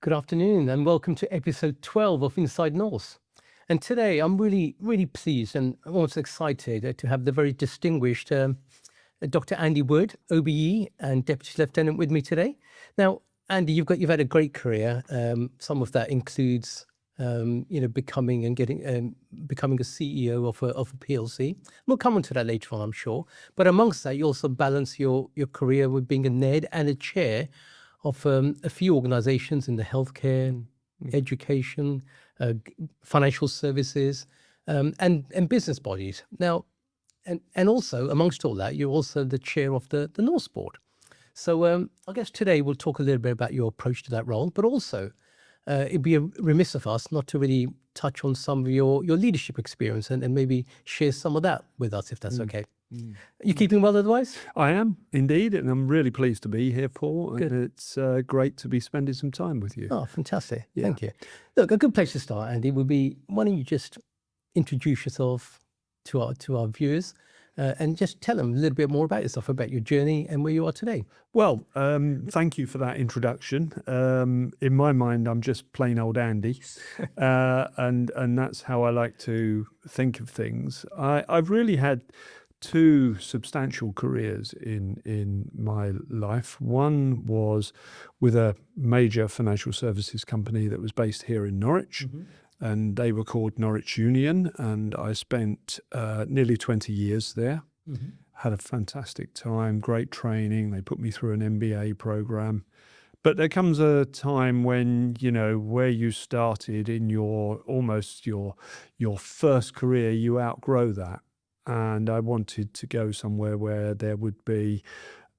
Good afternoon and welcome to episode 12 of Inside Norse. And today I'm really pleased and also excited to have the very distinguished Dr. Andy Wood, OBE and Deputy Lieutenant with me today. Now, Andy, you've had a great career. Some of that includes becoming a CEO of a PLC. We'll come on to that later on, I'm sure. But amongst that, you also balance your career with being a NED and a chair of a few organizations in the healthcare, education, financial services, and business bodies. Now, and also amongst all that, you're also the chair of the Norse Board. So I guess today we'll talk a little bit about your approach to that role, but also it'd be remiss of us not to really touch on some of your leadership experience and maybe share some of that with us, if that's okay. Are you keeping well otherwise? I am indeed, and I'm really pleased to be here, Paul. Good. And it's great to be spending some time with you. Oh, fantastic. Yeah. Thank you. Look, a good place to start, Andy, would be, why don't you just introduce yourself to our viewers and just tell them a little bit more about yourself, about your journey and where you are today. Well, thank you for that introduction. In my mind, I'm just plain old Andy, and that's how I like to think of things. I've really had two substantial careers in my life. One was with a major financial services company that was based here in Norwich, and they were called Norwich Union, and I spent nearly 20 years there. Had a fantastic time, great training. They put me through an MBA program. But there comes a time when, where you started in your first career, you outgrow that. And I wanted to go somewhere where there would be,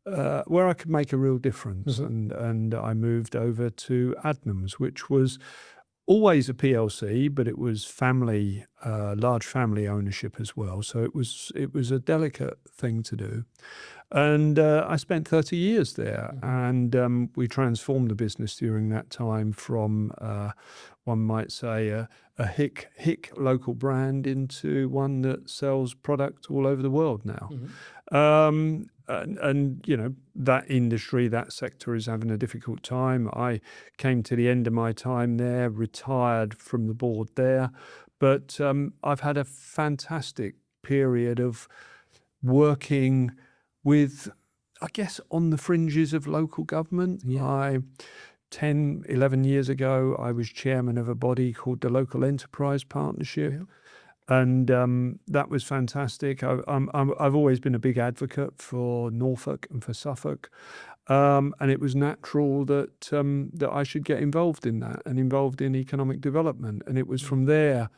where I could make a real difference. And I moved over to Adnams, which was always a PLC, but it was family, large family ownership as well. So it was a delicate thing to do. And I spent 30 years there, and we transformed the business during that time from, one might say, a hick local brand into one that sells product all over the world now. And that industry, that sector is having a difficult time. I came to the end of my time there, retired from the board there, but I've had a fantastic period of working with, I guess, on the fringes of local government. 10, 11 years ago, I was chairman of a body called the Local Enterprise Partnership. And that was fantastic. I've always been a big advocate for Norfolk and for Suffolk. And it was natural that I should get involved in that and involved in economic development. And it was from there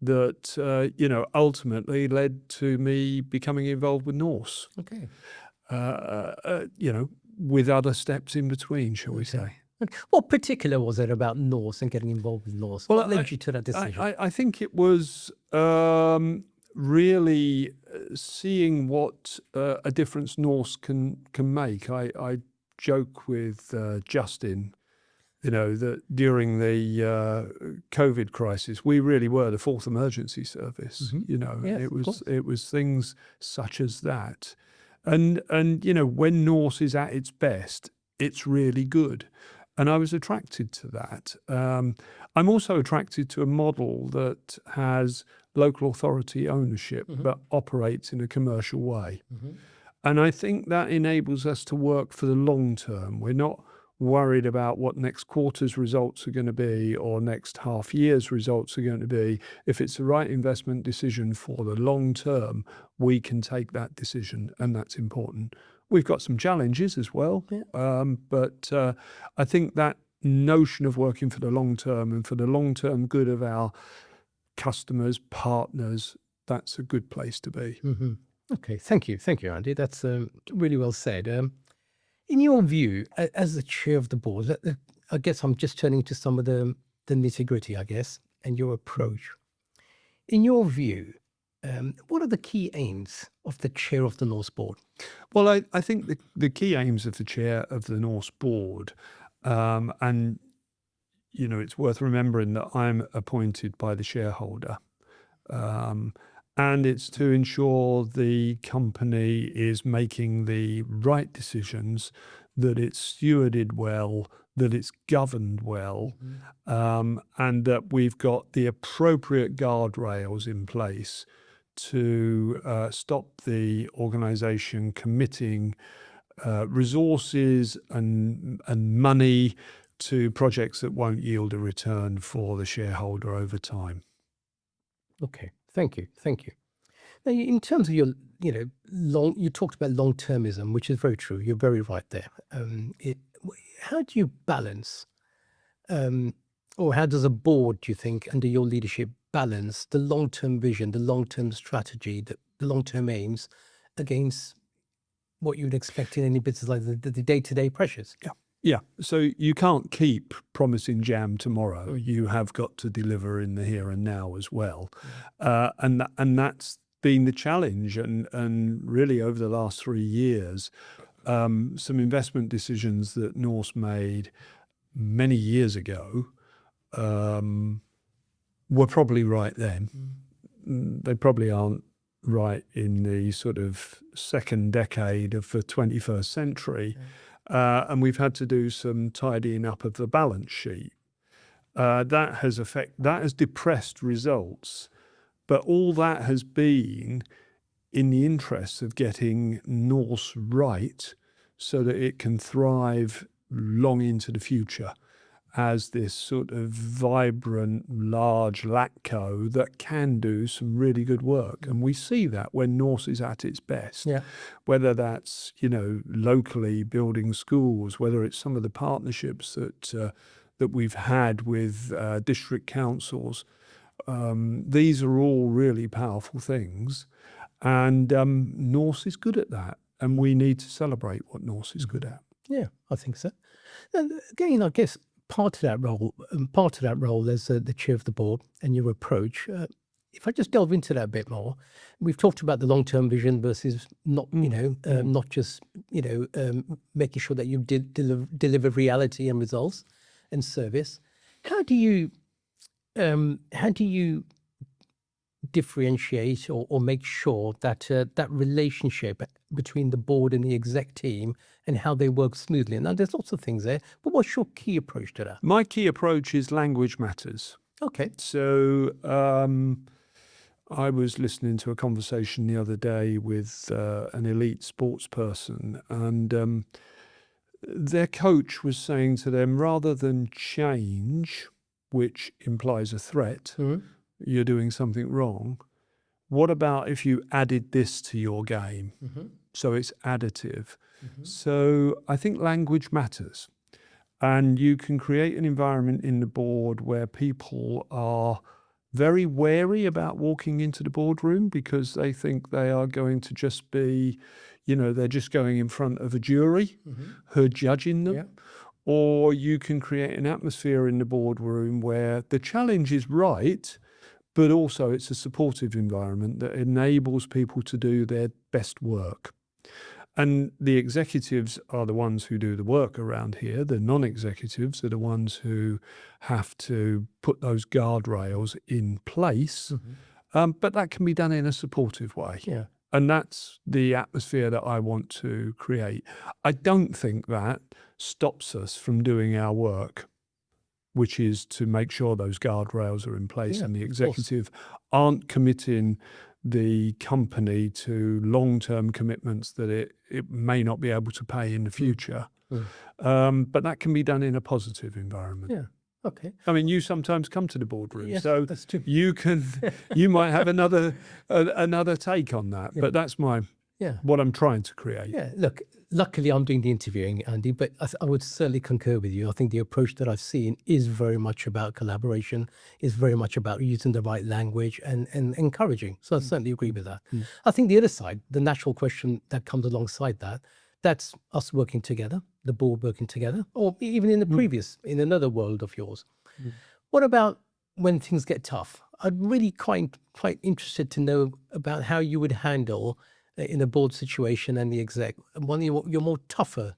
that, ultimately led to me becoming involved with Norse. Okay. With other steps in between, shall we say. What particular was it about Norse and getting involved with Norse? What led you to that decision? I think it was really seeing what a difference Norse can make. I joke with Justin, that during the COVID crisis, we really were the fourth emergency service. Yes, it was things such as that, and when Norse is at its best, it's really good. And I was attracted to that. I'm also attracted to a model that has local authority ownership, but operates in a commercial way. And I think that enables us to work for the long term. We're not worried about what next quarter's results are going to be or next half year's results are going to be. If it's the right investment decision for the long term, we can take that decision, and that's important. We've got some challenges as well, but I think that notion of working for the long term and for the long-term good of our customers, partners, that's a good place to be. Okay, thank you, Andy. That's really well said. In your view, as the chair of the board, I guess I'm just turning to some of the nitty-gritty, I guess, and your approach. In your view, what are the key aims of the chair of the Norse Board? Well, I think the key aims of the chair of the Norse Board, and it's worth remembering that I'm appointed by the shareholder, and it's to ensure the company is making the right decisions, that it's stewarded well, that it's governed well, and that we've got the appropriate guardrails in place to stop the organisation committing resources and money to projects that won't yield a return for the shareholder over time. Okay, thank you. Now, in terms of your, you talked about long-termism, which is very true. You're very right there. How do you balance, or how does a board, do you think, under your leadership, balance the long-term vision, the long-term strategy, the long-term aims against what you'd expect in any business like the day-to-day pressures? Yeah. So you can't keep promising jam tomorrow. You have got to deliver in the here and now as well. And that's been the challenge. And really over the last 3 years, some investment decisions that Norse made many years ago were probably right then. They probably aren't right in the sort of second decade of the 21st century. And we've had to do some tidying up of the balance sheet. That has depressed results, but all that has been in the interest of getting Norse right so that it can thrive long into the future as this sort of vibrant, large LATCo that can do some really good work. And we see that when Norse is at its best, whether that's, locally building schools, whether it's some of the partnerships that we've had with district councils. These are all really powerful things. And Norse is good at that. And we need to celebrate what Norse is good at. Yeah, I think so. And again, I guess part of that role as the chair of the board and your approach, if I just delve into that a bit more, we've talked about the long-term vision versus not just making sure that you deliver reality and results and service. How do you differentiate or make sure that that relationship between the board and the exec team and how they work smoothly? Now, there's lots of things there, but what's your key approach to that? My key approach is language matters. Okay. So I was listening to a conversation the other day with an elite sports person, and their coach was saying to them, rather than change, which implies a threat, you're doing something wrong, what about if you added this to your game? So it's additive. So I think language matters. And you can create an environment in the board where people are very wary about walking into the boardroom because they think they are going to just be, they're just going in front of a jury who are judging them. Or you can create an atmosphere in the boardroom where the challenge is right, but also it's a supportive environment that enables people to do their best work. And the executives are the ones who do the work around here. The non-executives are the ones who have to put those guardrails in place. But that can be done in a supportive way. And that's the atmosphere that I want to create. I don't think that stops us from doing our work, which is to make sure those guardrails are in place and the executive aren't committing the company to long-term commitments that it may not be able to pay in the future. But that can be done in a positive environment. Okay. I mean, you sometimes come to the boardroom, so that's true. You might have another take on that, but that's what I'm trying to create. Look, luckily I'm doing the interviewing, Andy, but I would certainly concur with you. I think the approach that I've seen is very much about collaboration, is very much about using the right language and encouraging. So I certainly agree with that. I think the other side, the natural question that comes alongside that, that's us working together, the board working together, or even in the previous, in another world of yours. What about when things get tough? I'm really quite interested to know about how you would handle in a board situation and the exec, one of your more tougher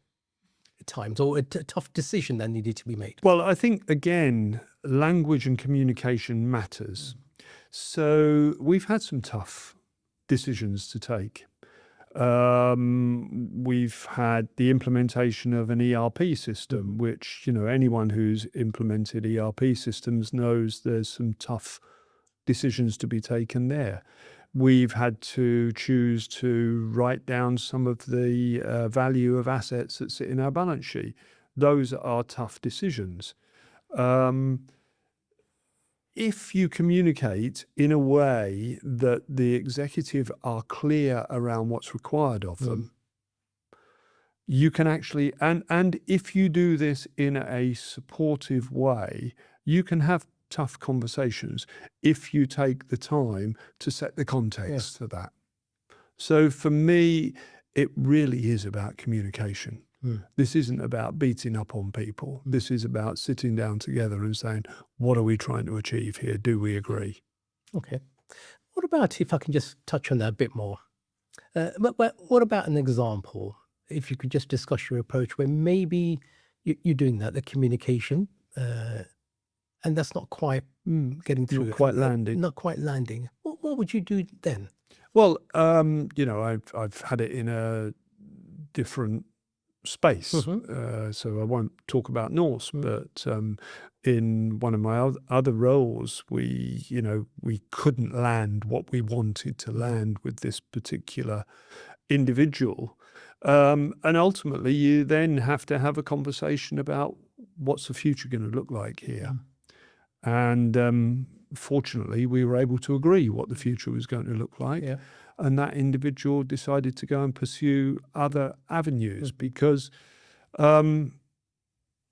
times or a tough decision that needed to be made. Well, I think, again, language and communication matters. So we've had some tough decisions to take. We've had the implementation of an ERP system, which, anyone who's implemented ERP systems knows there's some tough decisions to be taken there. We've had to choose to write down some of the value of assets that sit in our balance sheet. Those are tough decisions. If you communicate in a way that the executive are clear around what's required of them, you can actually, and if you do this in a supportive way, you can have tough conversations if you take the time to set the context to that. So for me, it really is about communication. This isn't about beating up on people. This is about sitting down together and saying, what are we trying to achieve here? Do we agree? Okay. What about, if I can just touch on that a bit more, but what about an example? If you could just discuss your approach where maybe you're doing that, the communication, and that's not quite getting through. Not quite landing. Not quite landing. What would you do then? Well, I've had it in a different space, so I won't talk about Norse, but in one of my other roles, we couldn't land what we wanted to land with this particular individual, and ultimately you then have to have a conversation about what's the future going to look like here. And fortunately, we were able to agree what the future was going to look like. And that individual decided to go and pursue other avenues because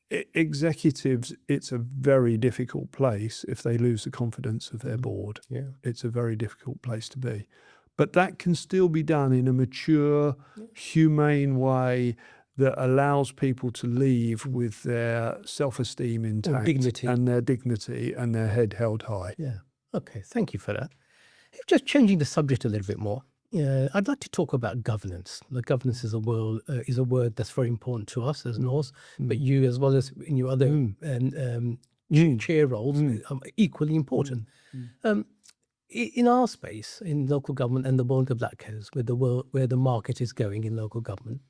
executives, it's a very difficult place if they lose the confidence of their board. It's a very difficult place to be. But that can still be done in a mature, humane way that allows people to leave with their self-esteem intact and their dignity and their head held high. Okay, thank you for that. Just changing the subject a little bit more, I'd like to talk about governance. The governance is a word that's very important to us as Norse, but you, as well as in your other chair roles, are equally important. In our space, in local government and the world of LATCos, where the market is going in local government,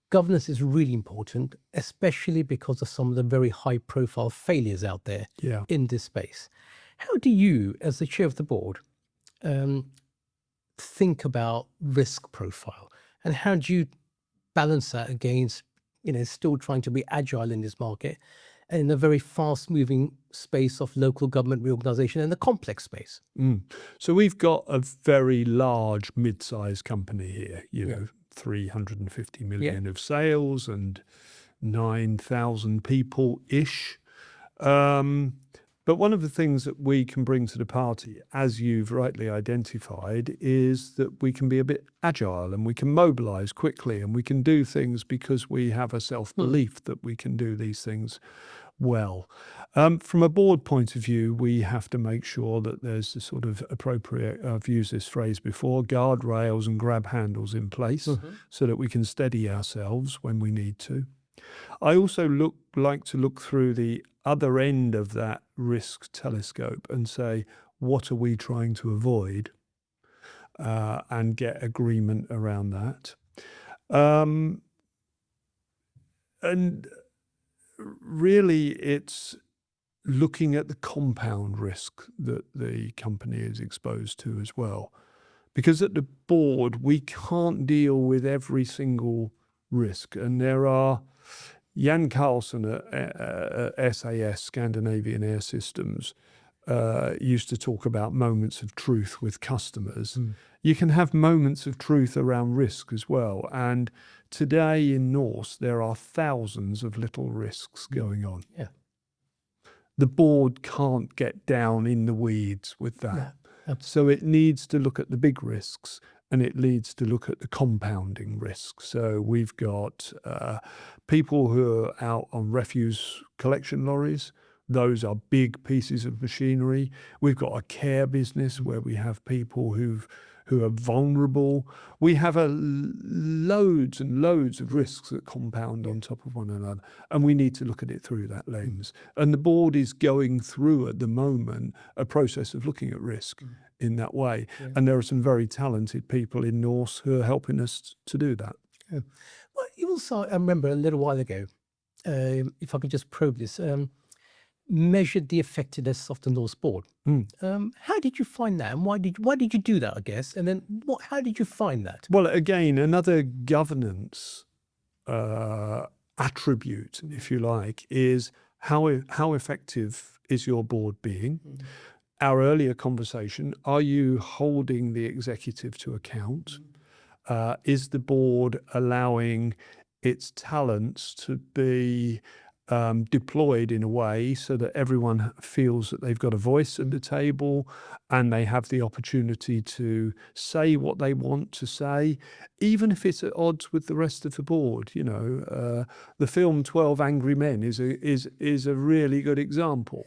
governance is really important, especially because of some of the very high-profile failures out there in this space. How do you, as the chair of the board, think about risk profile, and how do you balance that against, still trying to be agile in this market and in a very fast-moving space of local government reorganization and the complex space? So we've got a very large mid-sized company here, 350 million of sales and 9,000 people-ish. But one of the things that we can bring to the party, as you've rightly identified, is that we can be a bit agile and we can mobilize quickly and we can do things because we have a self-belief that we can do these things well. From a board point of view, we have to make sure that there's the sort of appropriate, I've used this phrase before, guardrails and grab handles in place so that we can steady ourselves when we need to. I also like to look through the other end of that risk telescope and say, what are we trying to avoid, and get agreement around that. And really, it's looking at the compound risk that the company is exposed to as well. Because at the board, we can't deal with every single risk. And there are Jan Carlson at SAS, Scandinavian Air Systems, used to talk about moments of truth with customers. You can have moments of truth around risk as well. And today in Norse, there are thousands of little risks going on. The board can't get down in the weeds with that. So it needs to look at the big risks and it needs to look at the compounding risks. So we've got people who are out on refuse collection lorries. Those are big pieces of machinery. We've got a care business where we have people who are vulnerable. We have loads and loads of risks that compound on top of one another, and we need to look at it through that lens. And the board is going through at the moment a process of looking at risk in that way. Yeah. And there are some very talented people in Norse who are helping us to do that. Yeah. Well, you also, I remember a little while ago, if I could just probe this, measured the effectiveness of the Norse board. How did you find that, and why did you do that? I guess, and then how did you find that? Well, again, another governance attribute, if you like, is how effective is your board being? Our earlier conversation, are you holding the executive to account? Is the board allowing its talents to be deployed in a way so that everyone feels that they've got a voice at the table and they have the opportunity to say what they want to say, even if it's at odds with the rest of the board? You know, the film 12 Angry Men is a really good example.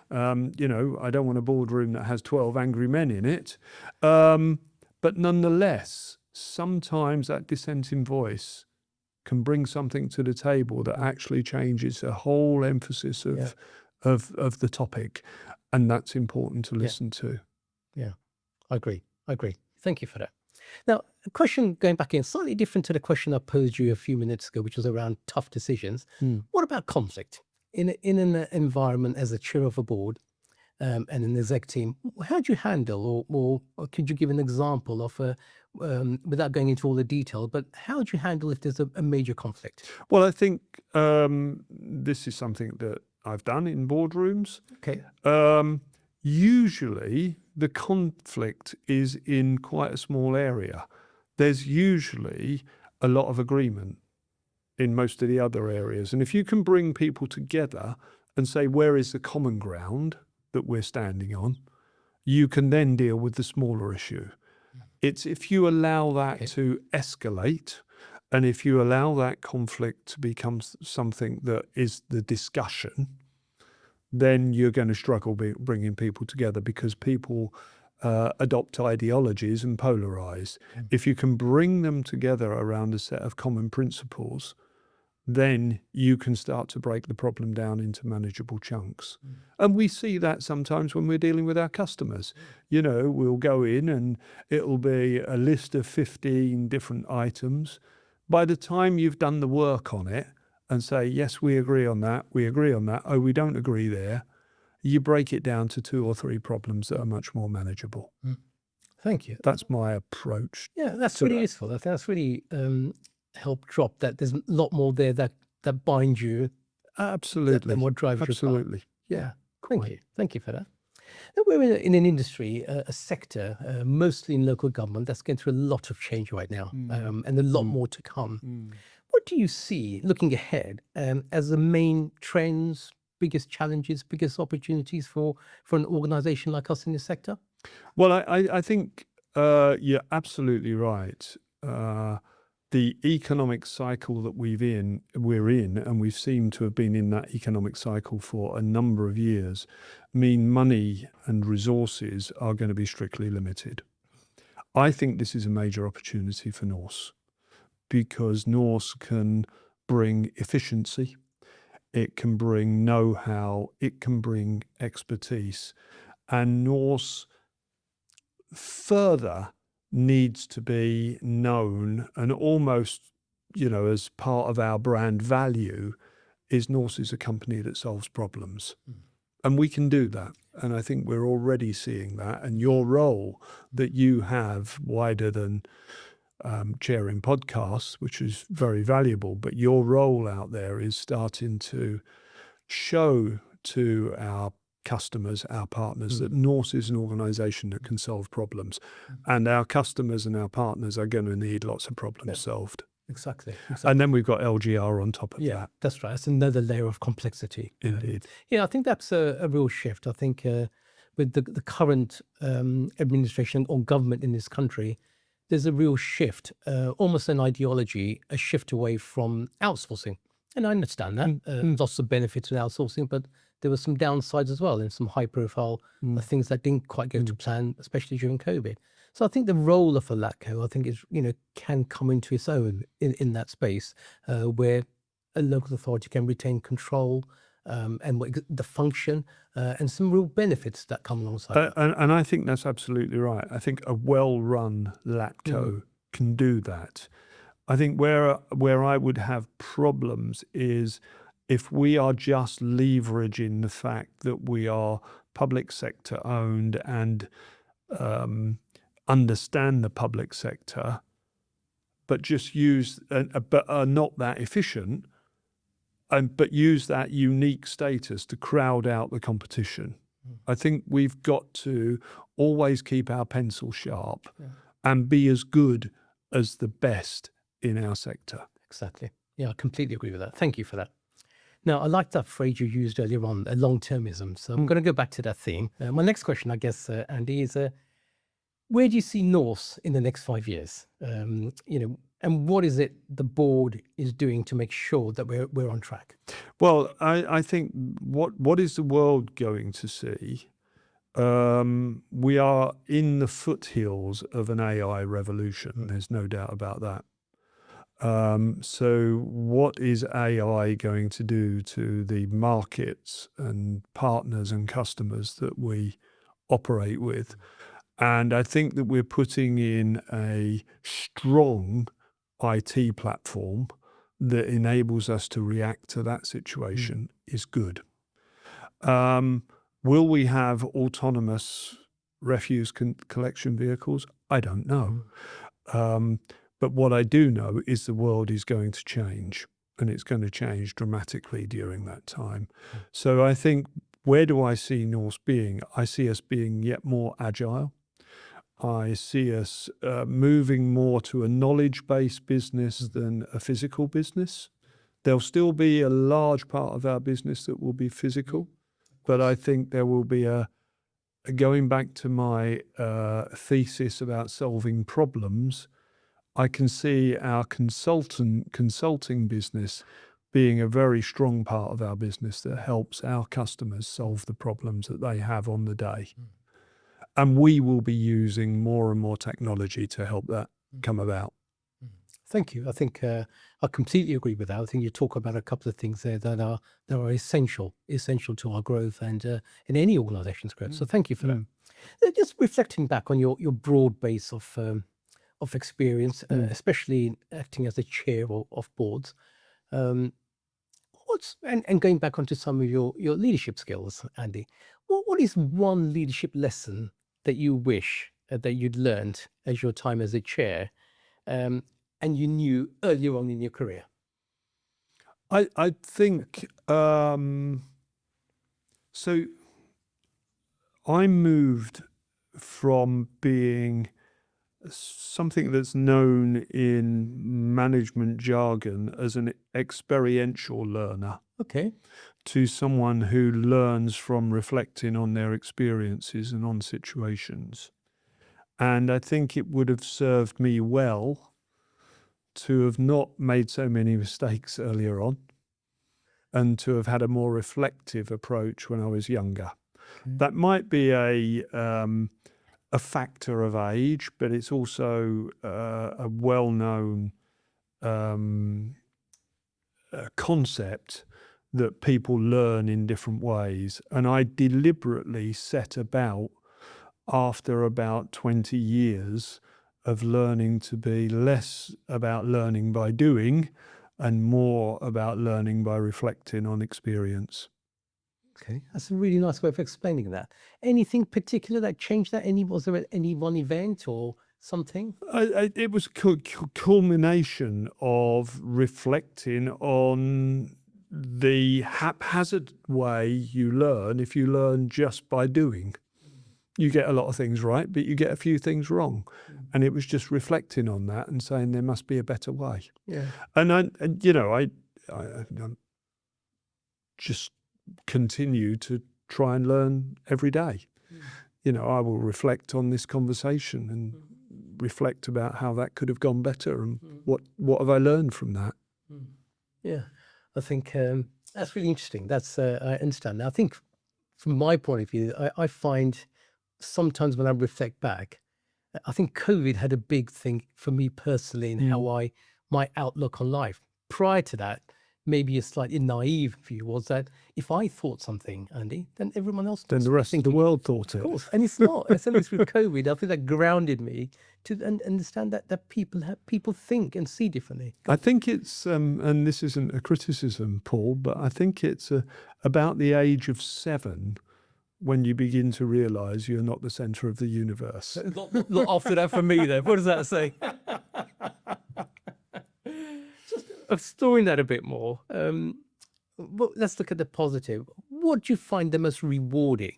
You know, I don't want a boardroom that has 12 angry men in it. But nonetheless, sometimes that dissenting voice can bring something to the table that actually changes the whole emphasis of the topic. And that's important to listen to. Yeah, I agree. Thank you for that. Now, a question going back in, slightly different to the question I posed you a few minutes ago, which was around tough decisions. What about conflict? In an environment as a chair of a board and an exec team, how do you handle, or could you give an example of without going into all the detail, but how do you handle if there's a major conflict? Well, I think this is something that I've done in boardrooms. Okay. Usually the conflict is in quite a small area. There's usually a lot of agreement in most of the other areas. And if you can bring people together and say, where is the common ground that we're standing on, you can then deal with the smaller issue. It's if you allow that to escalate, and if you allow that conflict to become something that is the discussion, then you're going to struggle bringing people together, because people adopt ideologies and polarize. If you can bring them together around a set of common principles, then you can start to break the problem down into manageable chunks. And we see that sometimes when we're dealing with our customers. You know, we'll go in and it'll be a list of 15 different items. By the time you've done the work on it and say, yes, we agree on that, oh, we don't agree there, you break it down to 2 or 3 problems that are much more manageable. Thank you. That's my approach. Yeah, that's really useful. I think that's really helped drop that there's a lot more there that binds you. Absolutely. Than what drives you. Absolutely. Yeah. Thank you for that. Now, we're in an industry, a sector, mostly in local government, that's going through a lot of change right now, and a lot more to come. What do you see looking ahead as the main trends, biggest challenges, biggest opportunities for an organization like us in this sector? Well, I think you're absolutely right. The economic cycle that we're in, and we seem to have been in that economic cycle for a number of years, mean money and resources are going to be strictly limited. I think this is a major opportunity for Norse, because Norse can bring efficiency, it can bring know-how, it can bring expertise, and Norse further needs to be known, and almost, you know, as part of our brand value is Norse is a company that solves problems. And we can do that. And I think we're already seeing that. And your role that you have, wider than chairing podcasts, which is very valuable, but your role out there is starting to show to our customers, our partners, that Norse is an organization that can solve problems. And our customers and our partners are going to need lots of problems solved. Exactly. And then we've got LGR on top of that. That's right. That's another layer of complexity. Indeed. Yeah, I think that's a real shift. I think with the current administration or government in this country, there's a real shift, almost an ideology, a shift away from outsourcing. And I understand that. Lots of benefits in outsourcing, but there were some downsides as well, and some high-profile things that didn't quite go to plan, especially during COVID. So I think the role of a LATCo, I think, is, you know, can come into its own in that space, where a local authority can retain control and the function and some real benefits that come alongside that. And I think that's absolutely right. I think a well-run LATCo can do that. I think where I would have problems is if we are just leveraging the fact that we are public sector owned and understand the public sector, but just use but are not that efficient, but use that unique status to crowd out the competition. I think we've got to always keep our pencil sharp and be as good as the best in our sector. Exactly. Yeah, I completely agree with that. Thank you for that. Now, I like that phrase you used earlier on, long-termism. So I'm going to go back to that theme. My next question, I guess, Andy, is where do you see Norse in the next 5 years? And what is it the board is doing to make sure that we're on track? Well, I think what is the world going to see? We are in the foothills of an AI revolution. There's no doubt about that. So what is AI going to do to the markets and partners and customers that we operate with? And I think that we're putting in a strong IT platform that enables us to react to that situation is good. Will we have autonomous refuse collection vehicles? I don't know. But what I do know is the world is going to change, and it's going to change dramatically during that time. So I think, where do I see Norse being? I see us being yet more agile. I see us moving more to a knowledge-based business than a physical business. There'll still be a large part of our business that will be physical, but I think there will be going back to my thesis about solving problems, I can see our consulting business being a very strong part of our business that helps our customers solve the problems that they have on the day. And we will be using more and more technology to help that come about. Thank you. I think I completely agree with that. I think you talk about a couple of things there that are essential to our growth and in any organization's growth. So thank you for that. Just reflecting back on your broad base of experience, especially acting as a chair of boards, and going back onto some of your leadership skills, Andy, what is one leadership lesson that you wish that you'd learned as your time as a chair, and you knew earlier on in your career? I think so. I moved from being something that's known in management jargon as an experiential learner, to someone who learns from reflecting on their experiences and on situations. And I think it would have served me well to have not made so many mistakes earlier on and to have had a more reflective approach when I was younger. That might be a factor of age, but it's also a well-known concept that people learn in different ways. And I deliberately set about, after about 20 years of learning, to be less about learning by doing and more about learning by reflecting on experience. Okay, that's a really nice way of explaining that. Anything particular that changed that? Was there any one event or something? It was a culmination of reflecting on the haphazard way you learn. If you learn just by doing, you get a lot of things right, but you get a few things wrong. And it was just reflecting on that and saying there must be a better way. Yeah. And I just continue to try and learn every day. I will reflect on this conversation and reflect about how that could have gone better and what have I learned from that. Yeah, I think that's really interesting. That's I understand. Now, I think from my point of view, I find sometimes when I reflect back, I think COVID had a big thing for me personally in how my outlook on life. Prior to that, maybe a slightly naive view was that if I thought something, Andy, then everyone else Then must the be rest of the thinking it. world thought Of it. course, and it's not. Certainly through COVID, I think that grounded me to understand that people think and see differently. I think it's, and this isn't a criticism, Paul, but I think it's about the age of 7 when you begin to realise you're not the centre of the universe. Lot after that for me, though. What does that say? Of storing that a bit more. Well, let's look at the positive. What do you find the most rewarding,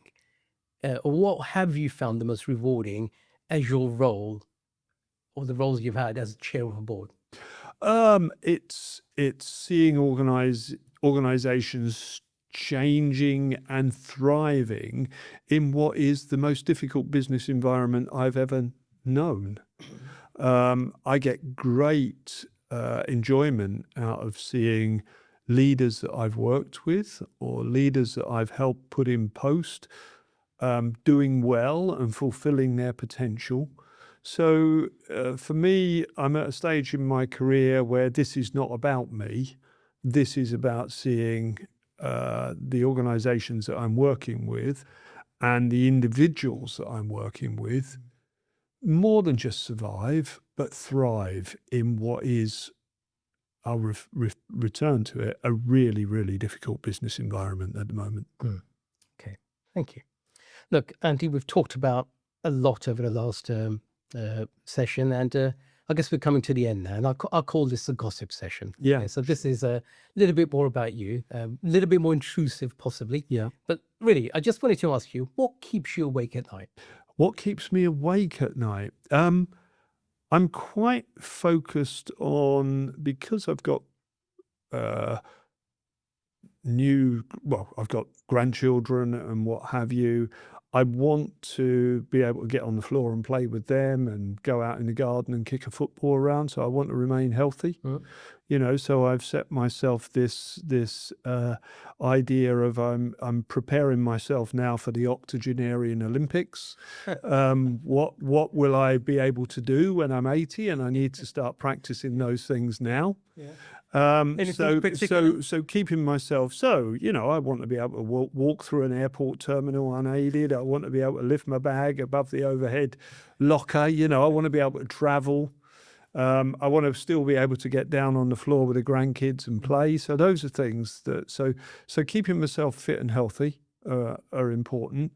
or what have you found the most rewarding as your role, or the roles you've had as chair of a board? It's seeing organisations changing and thriving in what is the most difficult business environment I've ever known. I get great enjoyment out of seeing leaders that I've worked with or leaders that I've helped put in post doing well and fulfilling their potential. So for me, I'm at a stage in my career where this is not about me. This is about seeing the organisations that I'm working with and the individuals that I'm working with more than just survive, but thrive in what is, I'll return to it, a really, really difficult business environment at the moment. Okay, thank you. Look, Andy, we've talked about a lot over the last session, and I guess we're coming to the end now, and I'll call this a gossip session. Yeah. Okay, so this is a little bit more about you, a little bit more intrusive possibly. Yeah. But really, I just wanted to ask you, what keeps you awake at night? What keeps me awake at night? I'm quite focused on, because I've got I've got grandchildren and what have you. I want to be able to get on the floor and play with them and go out in the garden and kick a football around. So I want to remain healthy. So I've set myself this idea of I'm preparing myself now for the octogenarian Olympics. What will I be able to do when I'm 80? And I need to start practicing those things now. So keeping myself, I want to be able to walk through an airport terminal unaided. I want to be able to lift my bag above the overhead locker. I want to be able to travel. I want to still be able to get down on the floor with the grandkids and play. So those are things that, so keeping myself fit and healthy are important.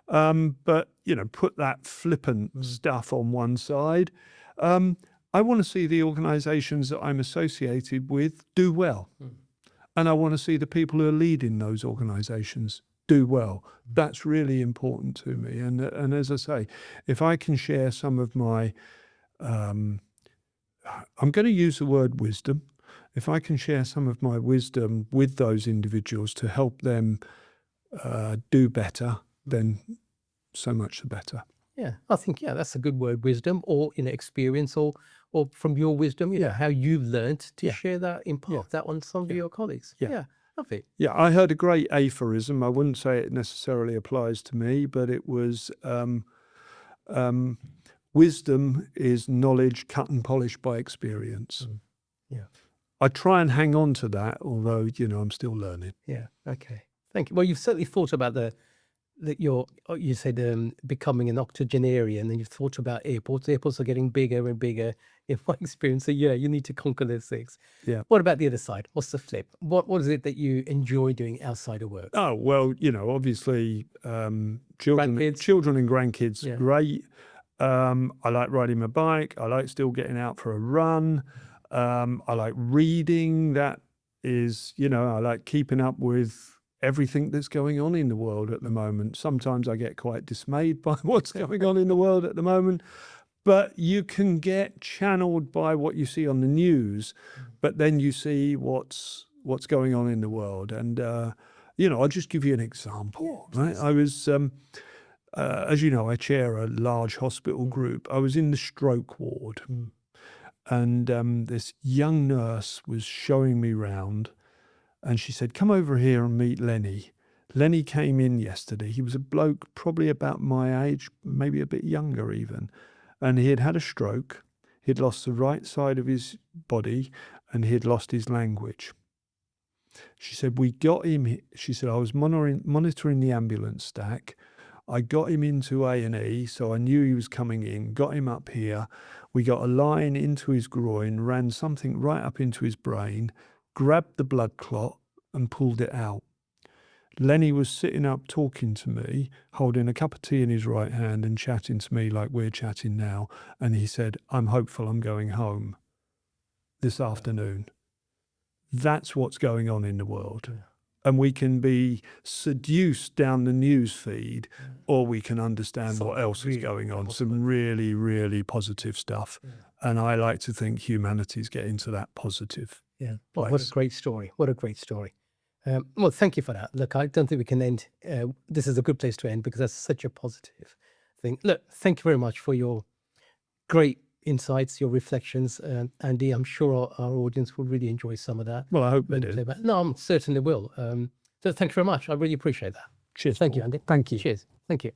But, put that flippant stuff on one side. I want to see the organisations that I'm associated with do well. And I want to see the people who are leading those organisations do well. That's really important to me. And as I say, if I can share some of my, I'm going to use the word wisdom. If I can share some of my wisdom with those individuals to help them do better, then so much the better. Yeah, I think, that's a good word, wisdom, or experience, or from your wisdom, how you've learned to share that, impart that on some of your colleagues. Yeah, love it. Yeah, I heard a great aphorism. I wouldn't say it necessarily applies to me, but it was wisdom is knowledge cut and polished by experience. Yeah. I try and hang on to that, although, I'm still learning. Yeah, okay. Thank you. Well, you've certainly thought about you said becoming an octogenarian, and you've thought about airports. Airports are getting bigger and bigger in my experience. So you need to conquer those things. Yeah. What about the other side? What's the flip? What is it that you enjoy doing outside of work? Oh, well, obviously children and grandkids, great. I like riding my bike. I like still getting out for a run. I like reading. That is, I like keeping up with everything that's going on in the world at the moment. Sometimes I get quite dismayed by what's going on in the world at the moment, but you can get channeled by what you see on the news, but then you see what's going on in the world. And, I'll just give you an example. Right? I was, as you know, I chair a large hospital group. I was in the stroke ward, and this young nurse was showing me round. And she said, come over here and meet Lenny. Lenny came in yesterday. He was a bloke probably about my age, maybe a bit younger even. And he had had a stroke. He'd lost the right side of his body and he had lost his language. She said, we got him. She said, I was monitoring the ambulance stack. I got him into A&E, so I knew he was coming in, got him up here. We got a line into his groin, ran something right up into his brain, grabbed the blood clot and pulled it out. Lenny was sitting up talking to me, holding a cup of tea in his right hand and chatting to me like we're chatting now. And he said, I'm hopeful I'm going home this afternoon. That's what's going on in the world. Yeah. And we can be seduced down the news feed, or we can understand what else is going on. Some really, really positive stuff. Yeah. And I like to think humanity's getting to that positive. Yeah. Well, what a place. great story. What a great story. Well, thank you for that. Look, I don't think we can end. This is a good place to end because that's such a positive thing. Look, thank you very much for your great insights, your reflections. Andy, I'm sure our audience will really enjoy some of that. Well, I hope they when do. play back. No, I certainly will. So thank you very much. I really appreciate that. Cheers. Thank you, Paul. Andy. Thank you. Cheers. Thank you.